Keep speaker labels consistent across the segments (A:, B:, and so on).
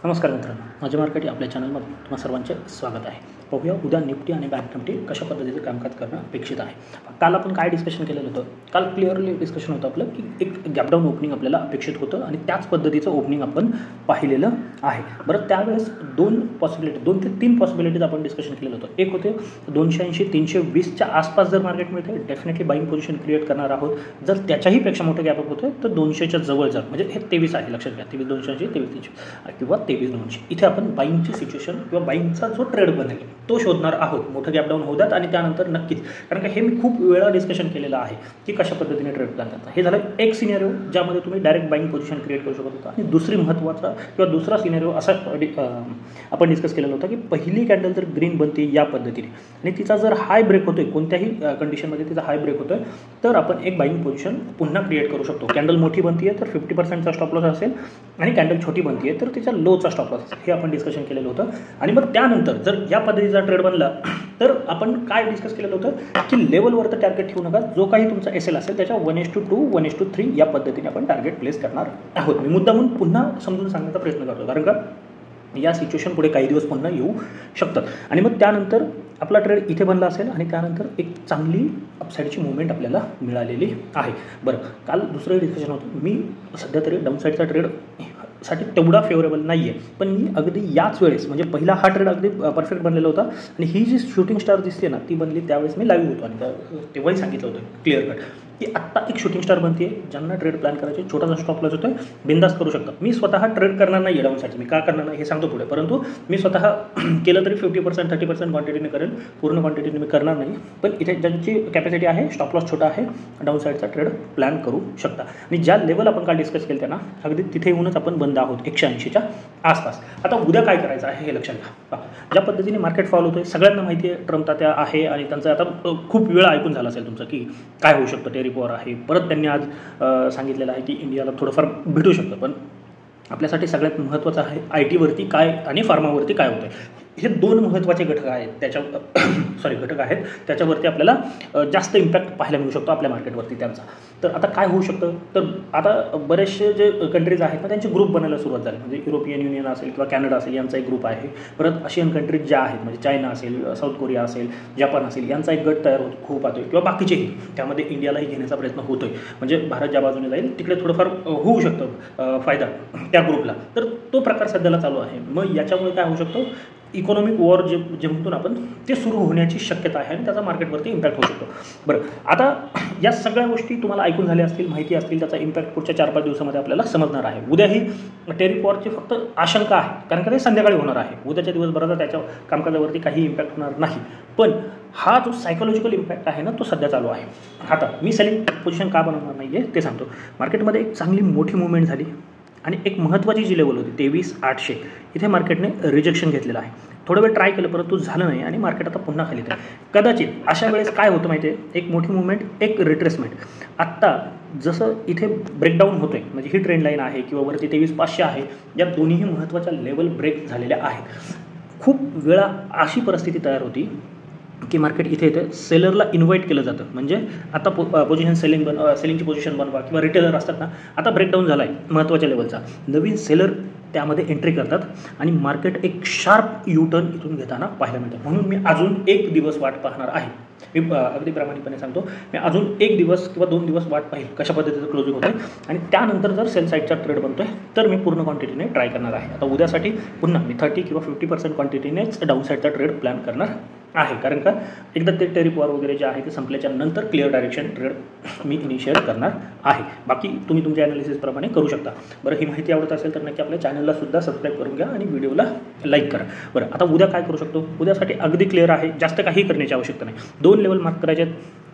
A: नमस्कार मित्रांनो, माझे मार्केट आपल्या चॅनलमध्ये तुम्हा सर्वांचे स्वागत आहे. पाहूया उद्या निफ्टी आणि बँक निफ्टी कशा पद्धतीचं कामकाज करणं अपेक्षित आहे. काल आपण काय डिस्कशन केलेलं होतं? काल क्लिअरली डिस्कशन होतं आपलं की एक गॅपडाऊन ओपनिंग आपल्याला अपेक्षित होतं आणि त्याच पद्धतीचं ओपनिंग आपण पाहिलेलं आहे. बरं, त्यावेळेस दोन ते तीन पॉसिबिलिटीज आपण डिस्कशन केलेलं होतं. एक होते 280 320च्या आसपास जर मार्केट मिळते डेफिनेटली बाईंग पोझिशन क्रिएट करणार आहोत. जर त्याच्याही पेक्षा मोठं गॅपअप होतं तर 200च्या जवळ जर, म्हणजे हे 23 आहे, लक्षात घ्या, 23 280 23 300 किंवा 23 200, इथे आपण बाईंगची सिच्युएशन किंवा बाईंगचा जो ट्रेड बनेल तो शोधणार आहोत. मोठं गॅपडाऊन होऊ द्यात आणि त्यानंतर नक्कीच, कारण का हे मी खूप वेळा डिस्कशन केलेलं आहे की कशा पद्धतीने ट्रेड प्लॅन करता. हे झालं एक सिनेरिओ ज्यामध्ये तुम्ही डायरेक्ट बाईंग पोझिशन क्रिएट करू शकत होता. आणि दुसरी महत्त्वाचा किंवा दुसरा सिनेरिओ असा आपण डिस्कस केलेला होता की पहिली कॅन्डल जर ग्रीन बनते या पद्धतीने आणि तिचा जर हाय ब्रेक होतोय, कोणत्याही कंडिशनमध्ये तिचा हाय ब्रेक होतोय, तर आपण एक बाईंग पोझिशन पुन्हा क्रिएट करू शकतो. कॅन्डल मोठी बनती आहे तर 50%चा स्टॉप लॉस असेल आणि कॅन्डल छोटी बनती आहे तर तिच्या लोचा स्टॉप लॉस असेल. हे आपण डिस्कशन केलेलं होतं. आणि मग त्यानंतर जर या पद्धतीचा ट्रेड बनला तर आपण काय डिस्कस केलेलं होतं की लेवलवर तर टार्गेट ठेवू नका. जो काही तुमचा एस एल असेल त्याच्या 1:2 1:3 या पद्धतीने आपण टार्गेट प्लेस करणार आहोत. मी मुद्दामून पुन्हा समजून सांगण्याचा प्रयत्न करतो, कारण का या सिच्युएशन पुढे काही दिवस पुन्हा येऊ शकतात. आणि मग त्यानंतर आपला ट्रेड इथे बनला असेल आणि त्यानंतर एक चांगली अपसाईडची मुवमेंट आपल्याला मिळालेली आहे. बरं, काल दुसरं डिस्कशन होतं. मी सध्या तरी डाऊनसाईडचा ट्रेड साठी तेवढा फेवरेबल नाही आहे, पण मी अगदी याच वेळेस, म्हणजे पहिला हा ट्रेड अगदी परफेक्ट बनलेला होता आणि ही जी शूटिंग स्टार दिसते ना ती बनली त्यावेळेस मी लाईव्ह होतो आणि तेव्हाही सांगितलं होतं क्लिअर कट की आत्ता एक शूटिंग स्टार बनते. ज्यांना ट्रेड प्लॅन करायचे, छोटासा स्टॉप लॉस होतोय, बिंदास करू शकता. मी स्वतः ट्रेड करणार नाही आहे डाऊनसाईडचं. मी का करणार नाही हे सांगतो पुढे, परंतु मी स्वतः केलं तरी 50% 30% क्वांटिटीने करेल, पूर्ण क्वांटिटीने मी करणार नाही. पण इथे ज्यांची कॅपॅसिटी आहे, स्टॉप लॉस छोटा आहे, डाऊनसाईडचा ट्रेड प्लॅन करू शकता. आणि ज्या लेवल आपण काल डिस्कस केलं त्यांना अगदी तिथे येऊनच आपण बंद आहोत 180च्या आसपास. आता उद्या काय करायचं आहे हे लक्षात घ्या. ज्या पद्धतीने मार्केट फॉलो होतोय सगळ्यांना माहिती आहे. ट्रम्प तात्या आहे आणि त्यांचं आता खूप वेळा ऐकून झालं असेल तुमचं की काय होऊ शकतं, टेरिफ वॉर आहे. परत त्यांनी आज सांगितलेलं आहे की इंडियाला थोडंफार भेटू शकतं. पण आपल्यासाठी सगळ्यात महत्त्वाचं आहे IT वरती काय आणि फार्मावरती काय होतं. हे दोन महत्त्वाचे घटक आहेत त्याच्यावरती आपल्याला जास्त इम्पॅक्ट पाहायला मिळू शकतो आपल्या मार्केटवरती त्यांचा. तर आता काय होऊ शकतं, तर आता बरेचसे जे कंट्रीज आहेत ना त्यांचे ग्रुप बनायला सुरुवात झाली. म्हणजे युरोपियन युनियन असेल किंवा कॅनडा असेल यांचा एक ग्रुप आहे. परत आशियन कंट्रीज ज्या आहेत, म्हणजे चायना असेल, साऊथ कोरिया असेल, जपान असेल, यांचा एक गट तयार होऊ पाहतोय किंवा बाकीचेही त्यामध्ये इंडियालाही घेण्याचा प्रयत्न होतोय. म्हणजे भारत ज्या बाजूने जाईल तिकडे थोडंफार होऊ शकतं फायदा त्या ग्रुपला. तर तो प्रकार सध्याला चालू आहे. मग याच्यामुळे काय होऊ शकतो, इकॉनॉमिक वॉर जे म्हणतो ना आपण, ते सुरू होण्याची शक्यता आहे आणि त्याचा मार्केटवरती इम्पॅक्ट होऊ शकतो. बरं, आता या सगळ्या गोष्टी तुम्हाला ऐकून झाल्या असतील, माहिती असतील. त्याचा इम्पॅक्ट पुढच्या 4-5 दिवसामध्ये आपल्याला समजणार आहे. उद्याही टेरिफ वॉरची फक्त आशंका आहे, कारण का ते संध्याकाळी होणार आहे. उद्याच्या दिवसभराचा त्याच्या कामकाजावरती काही इम्पॅक्ट होणार नाही. पण हा जो सायकोलॉजिकल इम्पॅक्ट आहे ना तो सध्या चालू आहे. आता मी सेलिंग पोझिशन का बनवणार नाही आहे ते सांगतो. मार्केटमध्ये एक चांगली मोठी मुवमेंट झाली आणि एक महत्त्वाची जी लेवल होती 23,800 इथे मार्केटने रिजेक्शन घेतलेलं आहे. थोडं वेळ ट्राय केलं परंतु झालं नाही आणि मार्केट आता पुन्हा खाली आहे. कदाचित अशा वेळेस काय होतं माहिती आहे, एक मोठी मुवमेंट, एक रिट्रेसमेंट. आत्ता जसं इथे ब्रेकडाऊन होतं आहे, म्हणजे ही ट्रेंड लाईन आहे किंवा वरती 23,500 आहे, या दोन्हीही महत्त्वाच्या लेवल ब्रेक झालेल्या आहेत. खूप वेळा अशी परिस्थिती तयार होती की मार्केट इथे सेलरला इन्व्हाइट केलं जातं. म्हणजे आता पोझिशन सेलिंगची पोझिशन बनवा किंवा रिटेलर असतात ना, आता ब्रेकडाऊन झाला आहे महत्त्वाच्या लेवलचा, नवीन सेलर त्यामध्ये एंट्री करतात आणि मार्केट एक शार्प युटर्न इथून घेताना पाहायला मिळतं. म्हणून मी अजून एक दिवस वाट पाहणार आहे. मी अगदी प्रामाणिकपणे सांगतो, मी अजून एक दिवस किंवा 2 दिवस वाट पाहिल कशा पद्धतीचं क्लोजिंग होतं आहे आणि त्यानंतर जर सेल साईडचा ट्रेड बनतो आहे तर मी पूर्ण क्वांटिटीने ट्राय करणार आहे. आता उद्यासाठी पुन्हा मी 30 किंवा 50% क्वांटिटीनेच डाऊन साईडचा ट्रेड प्लॅन करणार आहे, कारण का एकदा ते टेरिफ वॉर वगैरे जे आहे ते संपल्याच्या नंतर क्लिअर डायरेक्शन ट्रेड मी इनिशिएट करणार आहे. बाकी तुम्ही तुमच्या ॲनालिसिसप्रमाणे करू शकता. बरं, ही माहिती आवडत असेल तर नक्की आपल्या चॅनलला सुद्धा सबस्क्राईब करून घ्या आणि व्हिडिओला लाईक करा. बरं, आता उद्या काय करू शकतो, उद्यासाठी अगदी क्लिअर आहे, जास्त काही करण्याची आवश्यकता नाही. 2 लेवल मार्क करायचे आहेत.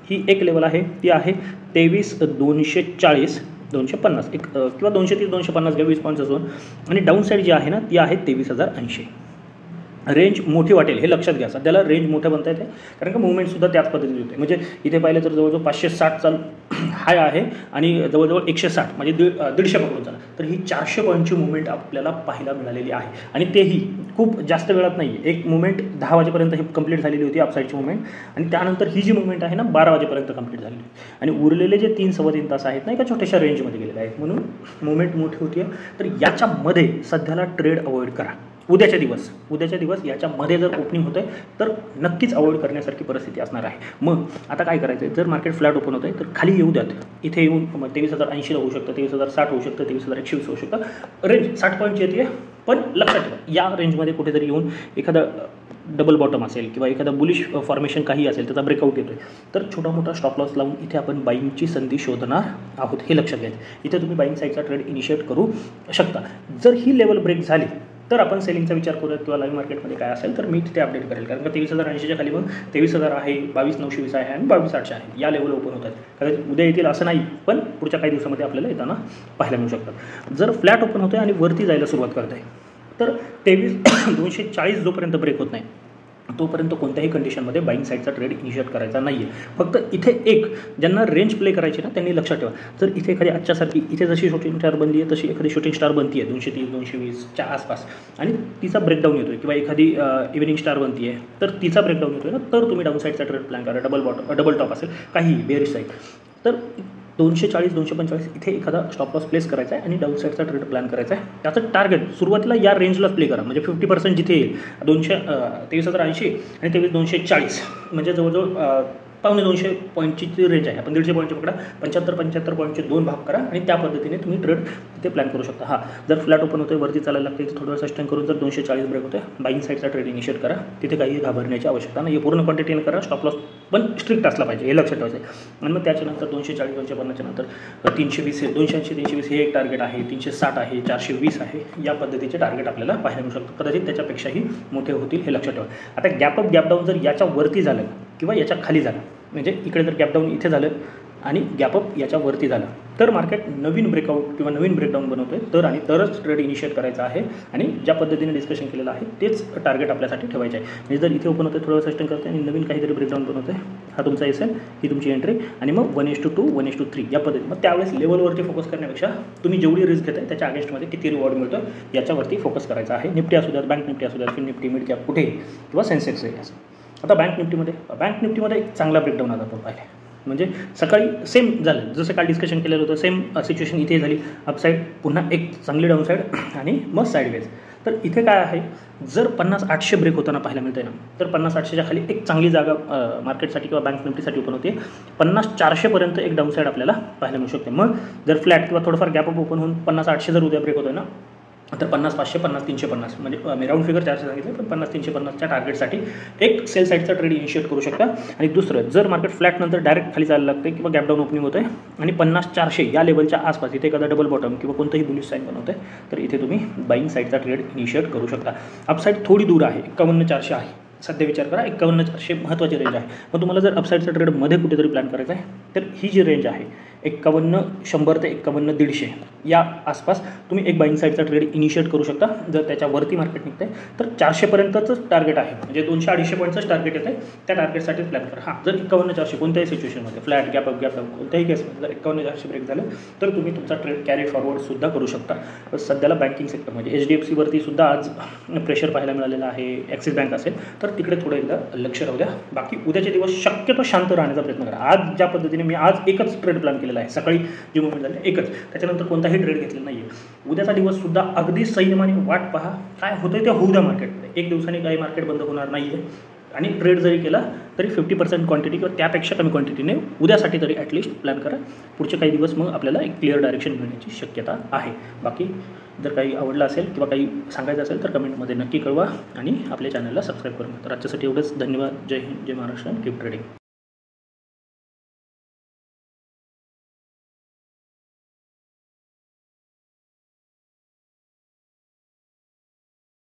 A: ही एक लेवल आहे, ती आहे 23,240 250 एक किंवा 230 250 घ्या, 20 पॉईंटचा झोन. आणि डाऊन साईड जी आहे ना ती आहे 23,080. रेंज मोठी वाटेल हे लक्षात घ्या. सध्याला रेंज मोठं बनता येते कारण का मुवमेंटसुद्धा त्याच पद्धतीने होते. म्हणजे इथे पाहिलं तर जवळजवळ 560 चालू हाय आहे आणि जवळजवळ 160 म्हणजे 150 पकडून चाला तर ही 400 पॉईंटची मुवमेंट आपल्याला पाहायला मिळालेली आहे. आणि तेही खूप जास्त वेळात नाही आहे. एक मुवमेंट 10 वाजेपर्यंत ही कंप्लीट झालेली होती अपसाईडची मुवमेंट आणि त्यानंतर ही जी मुवमेंट आहे ना 12 वाजेपर्यंत कंप्लीट झालेली आणि उरलेले जे 3-3.25 तास आहेत ना एका छोट्याशा रेंजमध्ये गेलेले आहेत म्हणून मुवमेंट मोठी होती आहे. तर याच्यामध्ये सध्याला ट्रेड अवॉइड करा. उद्याच्या दिवस याच्यामध्ये जर ओपनिंग होतं आहे तर नक्कीच अवॉइड करण्यासारखी परिस्थिती असणार आहे. मग आता काय करायचं आहे, जर मार्केट फ्लॅट ओपन होतं आहे तर खाली येऊ द्यात. इथे येऊन 23,080ला होऊ शकतं, 23,060 होऊ शकतं, 23,120 होऊ शकतं. रेंज 60 पॉईंटची येते पण लक्षात ठेवा या रेंजमध्ये कुठेतरी येऊन एखादा डबल बॉटम असेल किंवा एखादा बुलिश फॉर्मेशन काही असेल त्याचा ब्रेकआउट येतो आहे तर छोटा मोठा स्टॉप लॉस लावून इथे आपण बाईंगची संधी शोधणार आहोत हे लक्षात घ्यायचं. इथे तुम्ही बाईंग साईडचा ट्रेड इनिशिएट करू शकता. जर ही लेवल ब्रेक झाली तर आपण सेलिंगचा विचार करूयात किंवा लाईव्ह मार्केटमध्ये काय असेल तर मी तिथे अपडेट करेल. कारण का 23,080च्या खाली मग 23,000 आहे, 22,920 आहे आणि 22,800 आहे. या लेवल ओपन होतात. कदाचित उद्या येतील असं नाही पण पुढच्या काही दिवसामध्ये आपल्याला येताना पाहायला मिळू शकतात. जर फ्लॅट ओपन होतं आणि वरती जायला सुरुवात करत आहे तर 23,240 जोपर्यंत ब्रेक होत नाही तोपर्यंत कोणत्याही कंडिशनमध्ये बाईंग साईडचा ट्रेड इनिशिएट करायचा नाही आहे. फक्त इथे एक ज्यांना रेंज प्ले करायची ना त्यांनी लक्षात ठेवा. जर इथे एखादी आजच्यासारखी इथे जशी शूटिंग स्टार बनली आहे तशी एखादी शूटिंग स्टार बनती आहे 230-220च्या आसपास आणि तिचा ब्रेकडाऊन येतो आहे किंवा एखादी इव्हिनिंग स्टार बनती आहे तर तिचा ब्रेकडाऊन येतो आहे ना तर तुम्ही डाऊन साईडचा ट्रेड प्लॅन करा. डबल टॉप असेल काही बेअरिश साईड तर 240-245 इथे एखादा स्टॉप लॉस प्लेस करायचा आहे आणि डाऊन साईडचा ट्रेड प्लॅन करायचा आहे. त्याचं टार्गेट सुरुवातीला या रेंजलाच प्ले करा. म्हणजे 50% जिथे येईल 23,080 आणि 23,240 म्हणजे जवळजवळ 1.25 पॉईंटची रेंज आहे. आपण 150 पॉईंटची पकडा 75 पॉईंटचे 2 भाग करा आणि त्या पद्धतीने तुम्ही ट्रेड तिथे प्लॅन करू शकता. हां जर फ्लॅट ओपन होतं वरती चालायला लागते थोडं वेळ सस्टेन करून जर 240 ब्रेक होते बाईंग साईडचा ट्रेड इनिशिएट करा. तिथे काही घाबरण्याची आवश्यकता नाही. पूर्ण क्वांटिटीने करा. स्टॉप लॉस पण स्ट्रिक्ट असला पाहिजे हे लक्षात ठेवायचं आहे. आणि मग त्याच्यानंतर 240-250च्या नंतर 320 280-320 हे एक टार्गेट आहे, 360 आहे, 420 आहे. या पद्धतीचे टार्गेट आपल्याला पाहायला मिळू शकतं. कदाचित त्याच्यापेक्षाही मोठे होतील हे लक्षात ठेवा. आता गॅपअप गॅपडाऊन जर याच्या वरती झालं किंवा याच्या खाली झालं म्हणजे इकडे जर गॅपडाऊन इथे झालं आणि गॅपअप याच्यावरती झालं तर मार्केट नवीन ब्रेकआउट किंवा नवीन ब्रेकडाऊन बनवतो आहे तरच ट्रेड इनिशिएट करायचा आहे. आणि ज्या पद्धतीने डिस्कशन केलेलं आहे तेच टार्गेट आपल्यासाठी ठेवायचं आहे. म्हणजे जर इथे ओपन होतं थोडं सस्टेन करते आणि नवीन काहीतरी ब्रेकडाऊन बनवतो आहे हा तुमचा एसएल ही तुमची एंट्री आणि मग 1:2 1:3 या पद्धतीने मग त्यावेळेस लेवलवरती फोकस करण्यापेक्षा तुम्ही जेवढी रिस्क घेताय त्याच्या अगेन्स्टमध्ये किती रिवॉर्ड मिळतो याच्यावरती फोकस करायचा आहे. निफ्टी असू द्यात, बँक निफ्टी असू द्यात, फिन निफ्टी, मिड कॅप कुठेही किंवा सेन्सेक्सही असं. आता बँक निफ्टीमध्ये एक चांगला ब्रेकडाऊन आता आपण पाहिला. म्हणजे सकाळी सेम झालं जसं काल डिस्कशन केलेलं होतं सेम सिच्युएशन इथे झाली. अपसाईड पुन्हा एक चांगली डाऊनसाईड आणि मग साईडवेज. तर इथे काय आहे जर 50-800 ब्रेक होताना पाहायला मिळते ना तर 50-800च्या खाली एक चांगली जागा मार्केटसाठी किंवा बँक निफ्टीसाठी ओपन होते. 50-400पर्यंत एक डाऊनसाईड आपल्याला पाहायला मिळू शकते. मग जर फ्लॅट किंवा थोडंफार गॅपअप ओपन होऊन 50-800 जर उद्या ब्रेक होतोय ना तर 50-500 50-350 म्हणजे मी राऊंड फिगर 400 सांगितलं पण 50-350च्या टार्गेटसाठी एक सेल साईडचा ट्रेड इनिशिएट करू शकता. आणि दुसरं जर मार्केट फ्लॅटनंतर डायरेक्ट खाली जायला लागते किंवा गॅपडाऊन ओपनिंग होतं आहे आणि 50-400 या लेवलच्या आसपास इथे एखादा डबल बॉटम किंवा कोणतंही बुलिश साईन बनवतं आहे तर इथे तुम्ही बाईंग साईडचा ट्रेड इनिशिएट करू शकता. अपसाईड थोडी दूर आहे 51-400 आहे. सध्या विचार करा 51-400 महत्त्वाची रेंज आहे. मग तुम्हाला जर अपसाईडचा ट्रेड मध्ये कुठेतरी प्लॅन करायचा आहे तर ही जी रेंज आहे 51-100 ते 51-150 या आसपास तुम्ही एक बाईंग साईडचा ट्रेड इनिशिएट करू शकता. जर त्याच्यावरती मार्केट निघतं आहे तर 400पर्यंतच टार्गेट आहे. म्हणजे 200-250 पॉईंटचंच टार्गेट येतं आहे. त्या टार्गेटसाठी प्लॅन करा. हां जर 51-400 कोणत्याही सिच्युएशनमध्ये फ्लॅट गॅपअप कोणत्याही केसमध्ये जर 51-400 ब्रेक झालं तर तुम्ही तुमचा ट्रेड कॅरी फॉरवर्डसुद्धा करू शकता. सध्याला बँकिंग सेक्टर म्हणजे HDFCवरती सुद्धा आज प्रेशर पाहायला मिळालेलं आहे. ॲक्सिस बँक असेल तर तिकडे थोडं एकदा लक्ष राहू द्या. बाकी उद्याचे दिवस शक्यतो शांत राहण्याचा प्रयत्न करा. आज ज्या पद्धतीने मी आज एकच ट्रेड प्लॅन केलेला आहे सकाळी जी मुवमेंट झाली एकच त्याच्यानंतर कोणताही ट्रेड घेतलेला नाही आहे. उद्याचा दिवससुद्धा अगदी संयमाने वाट पहा काय होतं ते होऊ द्या मार्केटमध्ये. एक दिवसाने काही मार्केट बंद होणार नाही आहे आणि ट्रेड जरी केला तरी 50% क्वांटिटी किंवा त्यापेक्षा कमी क्वांटिटीने उद्यासाठी तरी ॲटलिस्ट प्लॅन करा. पुढचे काही दिवस मग आपल्याला एक क्लिअर डायरेक्शन मिळण्याची शक्यता आहे. बाकी जर काही आवडलं असेल किंवा काही सांगायचं असेल तर कमेंटमध्ये नक्की कळवा आणि आपल्या चॅनलला सबस्क्राईब करून घ्या. तर आजच्यासाठी एवढंच. धन्यवाद. जय हिंद, जय महाराष्ट्र. Keep trading.